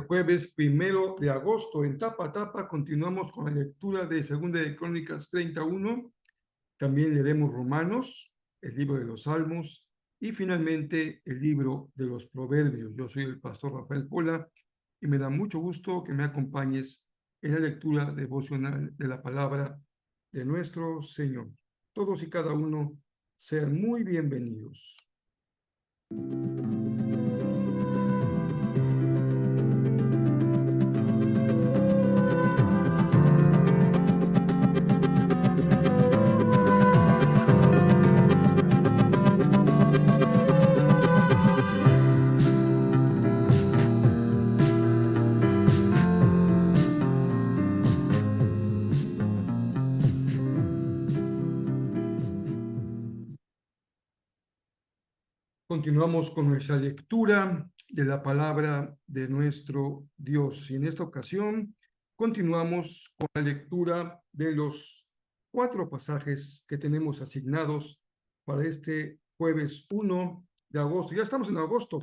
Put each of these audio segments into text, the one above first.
jueves 1 de agosto. En tapa a tapa continuamos con la lectura de Segunda de Crónicas 31. También leeremos Romanos, el libro de los Salmos y finalmente el libro de los Proverbios. Yo soy el pastor Rafael Pola y me da mucho gusto que me acompañes en la lectura devocional de la palabra de nuestro Señor. Todos y cada uno sean muy bienvenidos. Continuamos con nuestra lectura de la palabra de nuestro Dios. Y en esta ocasión continuamos con la lectura de los 4 pasajes que tenemos asignados para este jueves 1 de agosto. Ya estamos en agosto.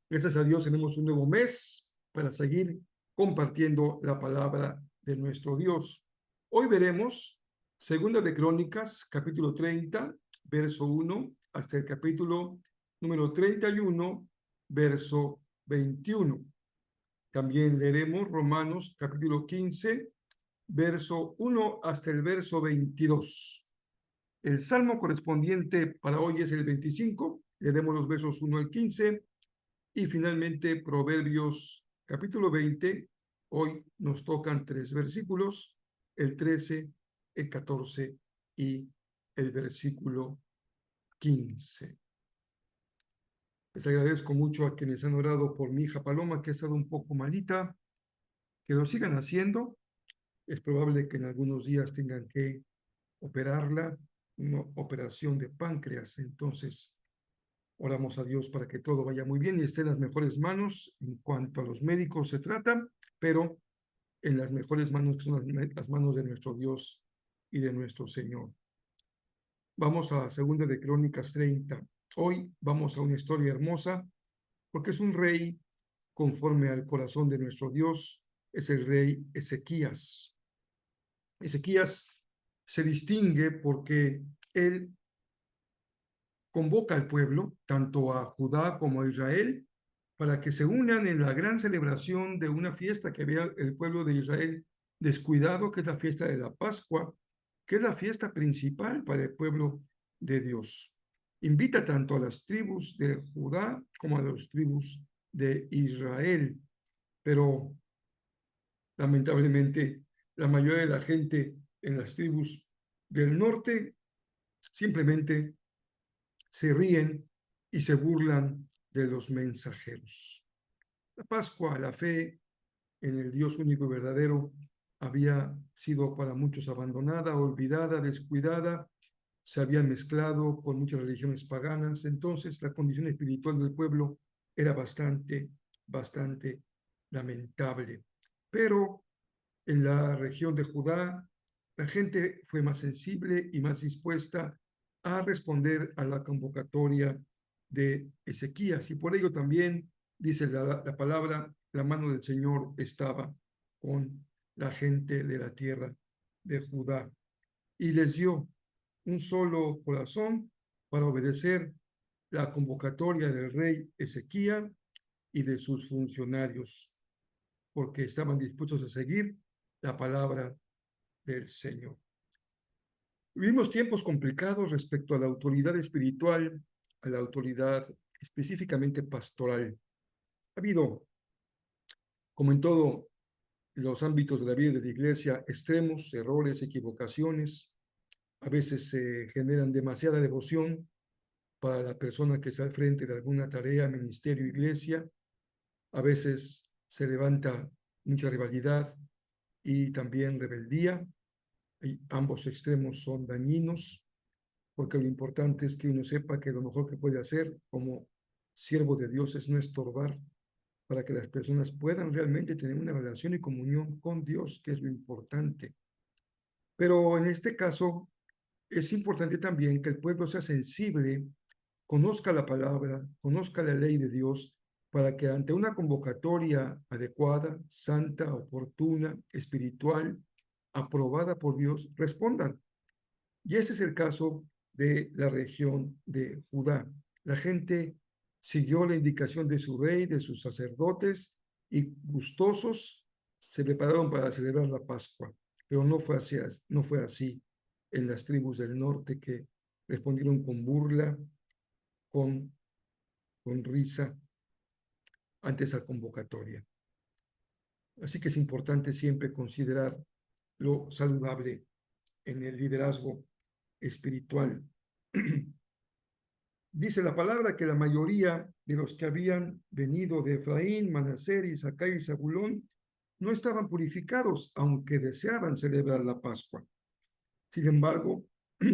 Gracias a Dios tenemos un nuevo mes para seguir compartiendo la palabra de nuestro Dios. Hoy veremos Segunda de Crónicas, capítulo 30, verso 1, hasta el capítulo número 31, verso 21. También leeremos Romanos, capítulo 15, verso 1 hasta el verso 22. El salmo correspondiente para hoy es el 25. Leeremos los versos 1 al 15. Y finalmente, Proverbios capítulo 20, hoy nos tocan 3 versículos, el 13, el 14 y el versículo 15. Les agradezco mucho a quienes han orado por mi hija Paloma, que ha estado un poco malita, que lo sigan haciendo. Es probable que en algunos días tengan que operarla, una operación de páncreas. Entonces, oramos a Dios para que todo vaya muy bien y esté en las mejores manos en cuanto a los médicos se trata, pero en las mejores manos que son las manos de nuestro Dios y de nuestro Señor. Vamos a Segunda de Crónicas 30. Hoy vamos a una historia hermosa porque es un rey conforme al corazón de nuestro Dios, es el rey Ezequías. Ezequías se distingue porque él convoca al pueblo, tanto a Judá como a Israel, para que se unan en la gran celebración de una fiesta que había el pueblo de Israel descuidado, que es la fiesta de la Pascua, que es la fiesta principal para el pueblo de Dios. Invita tanto a las tribus de Judá como a las tribus de Israel, pero lamentablemente la mayoría de la gente en las tribus del norte simplemente se ríen y se burlan de los mensajeros. La Pascua, la fe en el Dios único y verdadero, había sido para muchos abandonada, olvidada, descuidada, se había mezclado con muchas religiones paganas, entonces la condición espiritual del pueblo era bastante lamentable. Pero en la región de Judá, la gente fue más sensible y más dispuesta a responder a la convocatoria de Ezequías. Y por ello también, dice la palabra, la mano del Señor estaba con la gente de la tierra de Judá. Y les dio un solo corazón para obedecer la convocatoria del rey Ezequías y de sus funcionarios, porque estaban dispuestos a seguir la palabra del Señor. Vivimos tiempos complicados respecto a la autoridad espiritual, a la autoridad específicamente pastoral. Ha habido, como en todos los ámbitos de la vida de la iglesia, extremos, errores, equivocaciones. A veces se generan demasiada devoción para la persona que está al frente de alguna tarea, ministerio, iglesia. A veces se levanta mucha rivalidad y también rebeldía. Y ambos extremos son dañinos, porque lo importante es que uno sepa que lo mejor que puede hacer como siervo de Dios es no estorbar, para que las personas puedan realmente tener una relación y comunión con Dios, que es lo importante. Pero en este caso es importante también que el pueblo sea sensible, conozca la palabra, conozca la ley de Dios para que ante una convocatoria adecuada, santa, oportuna, espiritual, aprobada por Dios, respondan. Y ese es el caso de la región de Judá. La gente siguió la indicación de su rey, de sus sacerdotes, y gustosos se prepararon para celebrar la Pascua. Pero no fue así en las tribus del norte, que respondieron con burla, con, con risa ante esa convocatoria. Así que es importante siempre considerar lo saludable en el liderazgo espiritual. Dice la palabra que la mayoría de los que habían venido de Efraín, Manasés, Isacár y Zabulón no estaban purificados, aunque deseaban celebrar la Pascua. Sin embargo,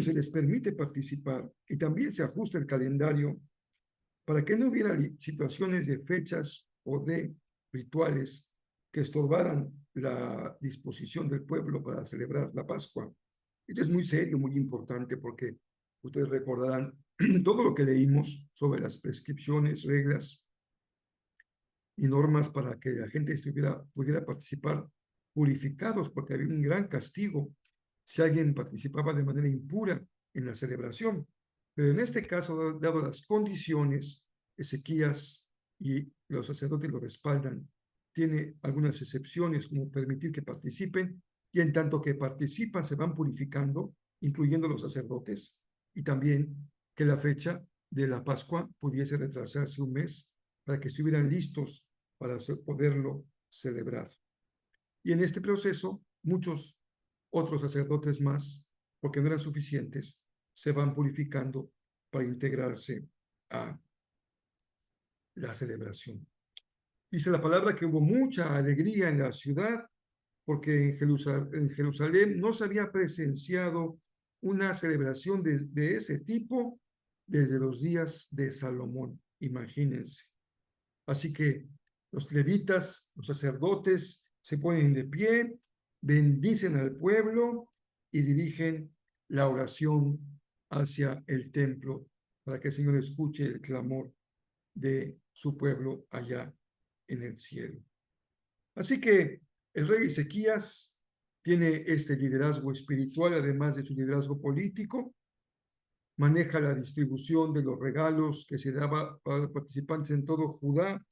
se les permite participar y también se ajusta el calendario para que no hubiera situaciones de fechas o de rituales que estorbaran la disposición del pueblo para celebrar la Pascua. Esto es muy serio, muy importante, porque ustedes recordarán todo lo que leímos sobre las prescripciones, reglas y normas para que la gente pudiera participar purificados, porque había un gran castigo si alguien participaba de manera impura en la celebración. Pero en este caso, dado las condiciones, Ezequías y los sacerdotes lo respaldan. Tiene algunas excepciones, como permitir que participen, y en tanto que participan se van purificando, incluyendo los sacerdotes, y también que la fecha de la Pascua pudiese retrasarse un mes para que estuvieran listos para poderlo celebrar. Y en este proceso, muchos otros sacerdotes más, porque no eran suficientes, se van purificando para integrarse a la celebración. Dice la palabra que hubo mucha alegría en la ciudad, porque en Jerusalén no se había presenciado una celebración de ese tipo desde los días de Salomón, imagínense. Así que los levitas, los sacerdotes, se ponen de pie, bendicen al pueblo y dirigen la oración hacia el templo para que el Señor escuche el clamor de su pueblo allá en el cielo. Así que el rey Ezequías tiene este liderazgo espiritual, además de su liderazgo político, maneja la distribución de los regalos que se daba para los participantes en todo Judá,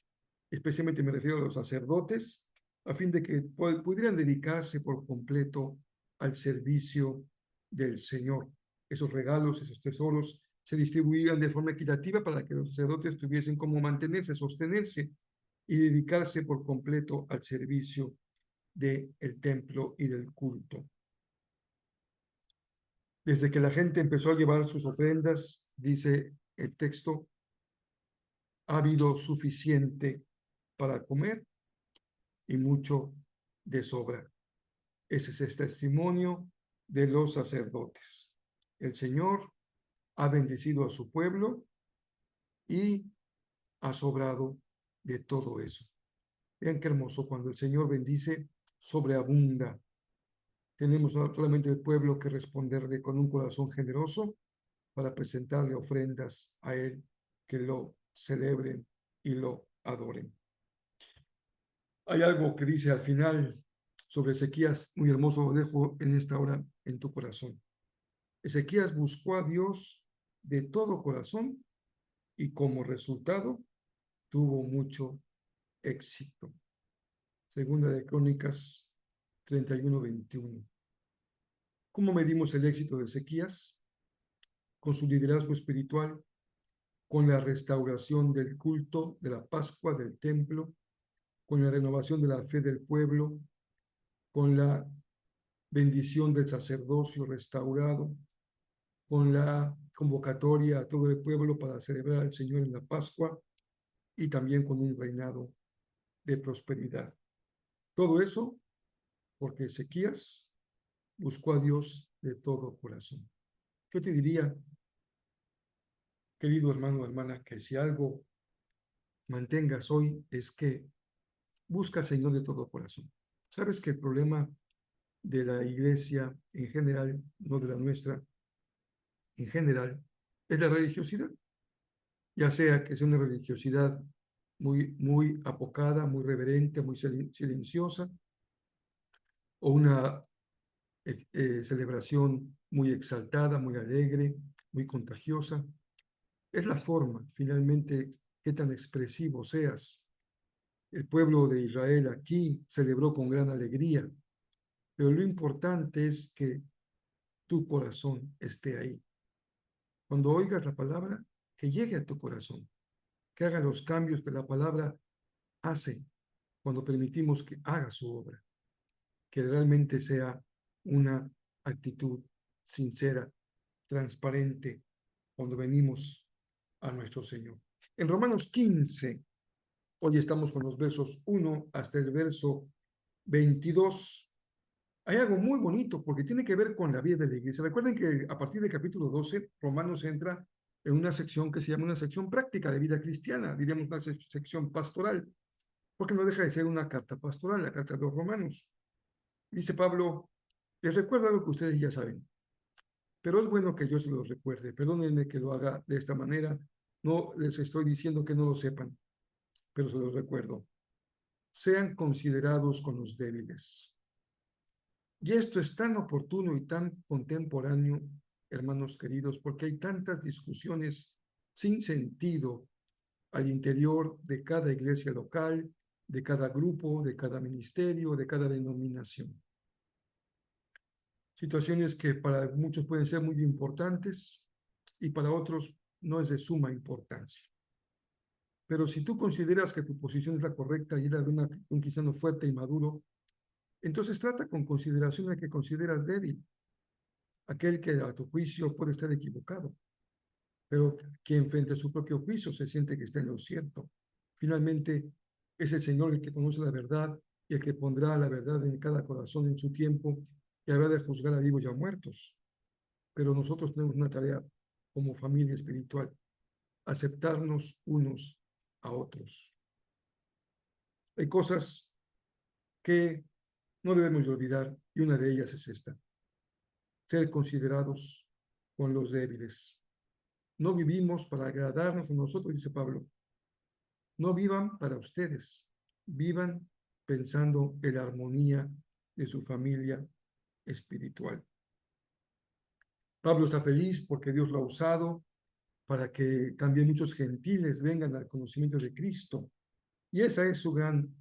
especialmente me refiero a los sacerdotes, a fin de que pudieran dedicarse por completo al servicio del Señor. Esos regalos, esos tesoros, se distribuían de forma equitativa para que los sacerdotes tuviesen cómo mantenerse, sostenerse y dedicarse por completo al servicio del templo y del culto. Desde que la gente empezó a llevar sus ofrendas, dice el texto, ha habido suficiente para comer y mucho de sobra. Ese es el testimonio de los sacerdotes. El Señor ha bendecido a su pueblo y ha sobrado de todo eso. Vean qué hermoso, cuando el Señor bendice, sobreabunda. Tenemos solamente el pueblo que responderle con un corazón generoso para presentarle ofrendas a Él, que lo celebren y lo adoren. Hay algo que dice al final sobre Ezequías, muy hermoso, lo dejo en esta hora en tu corazón. Ezequías buscó a Dios de todo corazón y como resultado tuvo mucho éxito. Segunda de Crónicas 31:21. ¿Cómo medimos el éxito de Ezequías? Con su liderazgo espiritual, con la restauración del culto, de la Pascua, del templo, con la renovación de la fe del pueblo, con la bendición del sacerdocio restaurado, con la convocatoria a todo el pueblo para celebrar al Señor en la Pascua y también con un reinado de prosperidad. Todo eso porque Ezequías buscó a Dios de todo corazón. Yo te diría, querido hermano o hermana, que si algo mantengas hoy es que busca al Señor de todo corazón. Sabes que el problema de la iglesia en general, no de la nuestra, en general, es la religiosidad, ya sea que sea una religiosidad muy apocada, muy reverente, muy silenciosa, o una celebración muy exaltada, muy alegre, muy contagiosa. Es la forma, finalmente, qué tan expresivo seas. El pueblo de Israel aquí celebró con gran alegría, pero lo importante es que tu corazón esté ahí. Cuando oigas la palabra, que llegue a tu corazón, que haga los cambios que la palabra hace cuando permitimos que haga su obra, que realmente sea una actitud sincera, transparente, cuando venimos a nuestro Señor. En Romanos 15, hoy estamos con los versos 1 hasta el verso 22. Hay algo muy bonito porque tiene que ver con la vida de la iglesia. Recuerden que a partir del capítulo 12, Romanos entra en una sección que se llama una sección práctica de vida cristiana, diríamos una sección pastoral, porque no deja de ser una carta pastoral, la carta de los Romanos. Dice Pablo, les recuerdo algo que ustedes ya saben, pero es bueno que yo se los recuerde. Perdónenme que lo haga de esta manera. No les estoy diciendo que no lo sepan, pero se los recuerdo. Sean considerados con los débiles. Y esto es tan oportuno y tan contemporáneo, hermanos queridos, porque hay tantas discusiones sin sentido al interior de cada iglesia local, de cada grupo, de cada ministerio, de cada denominación. Situaciones que para muchos pueden ser muy importantes y para otros no es de suma importancia. Pero si tú consideras que tu posición es la correcta y es la de un cristiano fuerte y maduro, entonces trata con consideración al que consideras débil, aquel que a tu juicio puede estar equivocado, pero quien frente a su propio juicio se siente que está en lo cierto. Finalmente, es el Señor el que conoce la verdad y el que pondrá la verdad en cada corazón en su tiempo y habrá de juzgar a vivos y a muertos. Pero nosotros tenemos una tarea como familia espiritual, aceptarnos unos a otros. Hay cosas que no debemos de olvidar y una de ellas es esta, ser considerados con los débiles. No vivimos para agradarnos a nosotros, dice Pablo. No vivan para ustedes, vivan pensando en la armonía de su familia espiritual. Pablo está feliz porque Dios lo ha usado para que también muchos gentiles vengan al conocimiento de Cristo. Y esa es su gran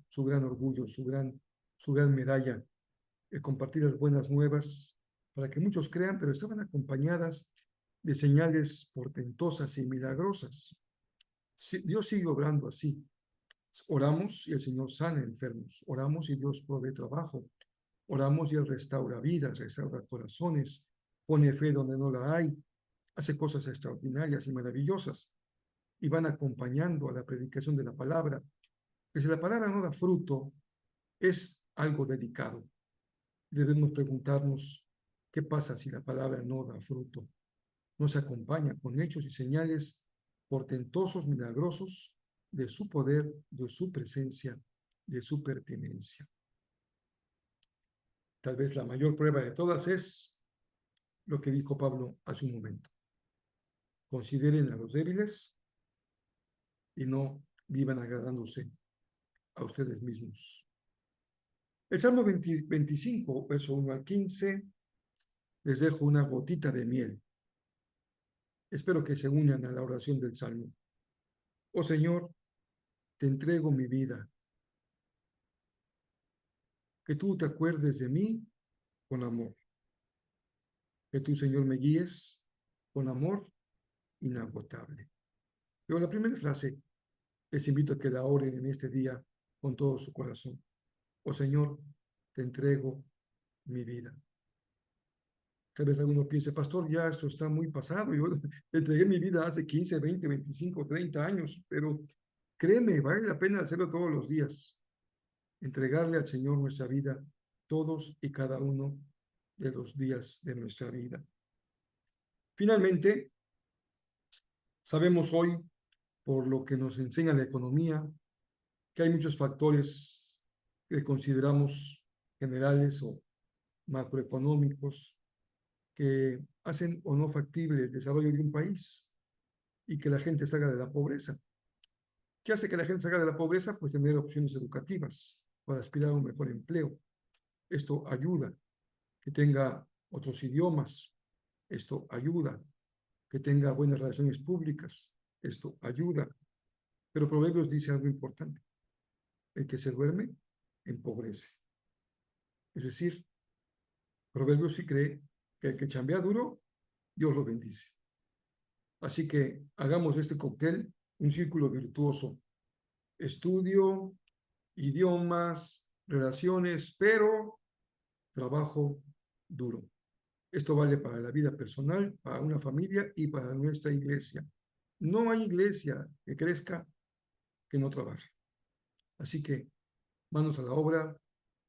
orgullo, su gran medalla, el compartir las buenas nuevas para que muchos crean, pero estaban acompañadas de señales portentosas y milagrosas. Dios sigue obrando así. Oramos y el Señor sana enfermos. Oramos y Dios provee trabajo. Oramos y Él restaura vidas, restaura corazones, pone fe donde no la hay, hace cosas extraordinarias y maravillosas y van acompañando a la predicación de la palabra. Que si la palabra no da fruto, es algo delicado. Debemos preguntarnos, ¿qué pasa si la palabra no da fruto? No se acompaña con hechos y señales portentosos, milagrosos de su poder, de su presencia, de su pertinencia. Tal vez la mayor prueba de todas es lo que dijo Pablo hace un momento. Consideren a los débiles y no vivan agradándose a ustedes mismos. El Salmo 25, verso 1 al 15, les dejo una gotita de miel. Espero que se unan a la oración del Salmo. Oh Señor, te entrego mi vida. Que tú te acuerdes de mí con amor. Que tú, Señor, me guíes con amor inagotable. Pero la primera frase, les invito a que la oren en este día con todo su corazón. Oh Señor, te entrego mi vida. Tal vez alguno piense, pastor, ya esto está muy pasado. Yo entregué mi vida hace 15, 20, 25, 30 años, pero créeme, vale la pena hacerlo todos los días. Entregarle al Señor nuestra vida todos y cada uno de los días de nuestra vida. Finalmente, sabemos hoy, por lo que nos enseña la economía, que hay muchos factores que consideramos generales o macroeconómicos que hacen o no factible el desarrollo de un país y que la gente salga de la pobreza. ¿Qué hace que la gente salga de la pobreza? Pues tener opciones educativas para aspirar a un mejor empleo. Esto ayuda que tenga otros idiomas. Esto ayuda que tenga buenas relaciones públicas. Esto ayuda. Pero Proverbios dice algo importante. El que se duerme, empobrece. Es decir, Proverbios sí cree que el que chambea duro, Dios lo bendice. Así que hagamos de este cóctel un círculo virtuoso. Estudio, idiomas, relaciones, pero trabajo duro. Esto vale para la vida personal, para una familia y para nuestra iglesia. No hay iglesia que crezca que no trabaje. Así que manos a la obra,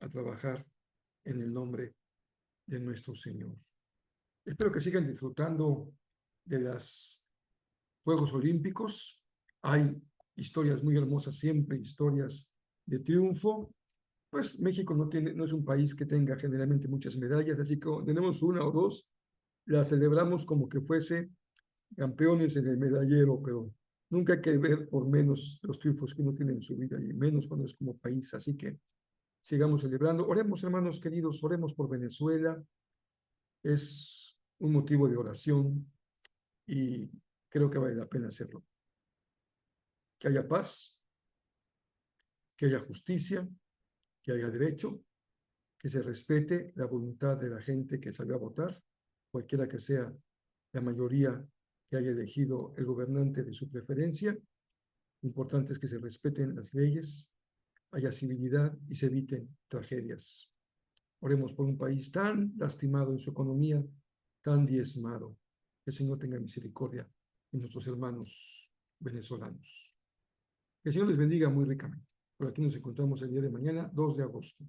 a trabajar en el nombre de nuestro Señor. Espero que sigan disfrutando de los Juegos Olímpicos. Hay historias muy hermosas siempre, historias de triunfo. Pues México no es un país que tenga generalmente muchas medallas, así que tenemos una o dos, las celebramos como que fuese campeones en el medallero, pero nunca hay que ver por menos los triunfos que uno tiene en su vida y menos cuando es como país. Así que sigamos celebrando. Oremos, hermanos queridos, oremos por Venezuela. Es un motivo de oración y creo que vale la pena hacerlo. Que haya paz, que haya justicia, que haya derecho, que se respete la voluntad de la gente que salió a votar, cualquiera que sea la mayoría que haya elegido el gobernante de su preferencia. Lo importante es que se respeten las leyes, haya civilidad y se eviten tragedias. Oremos por un país tan lastimado en su economía, tan diezmado. Que el Señor tenga misericordia de nuestros hermanos venezolanos. Que el Señor les bendiga muy ricamente. Por aquí nos encontramos el día de mañana, 2 de agosto.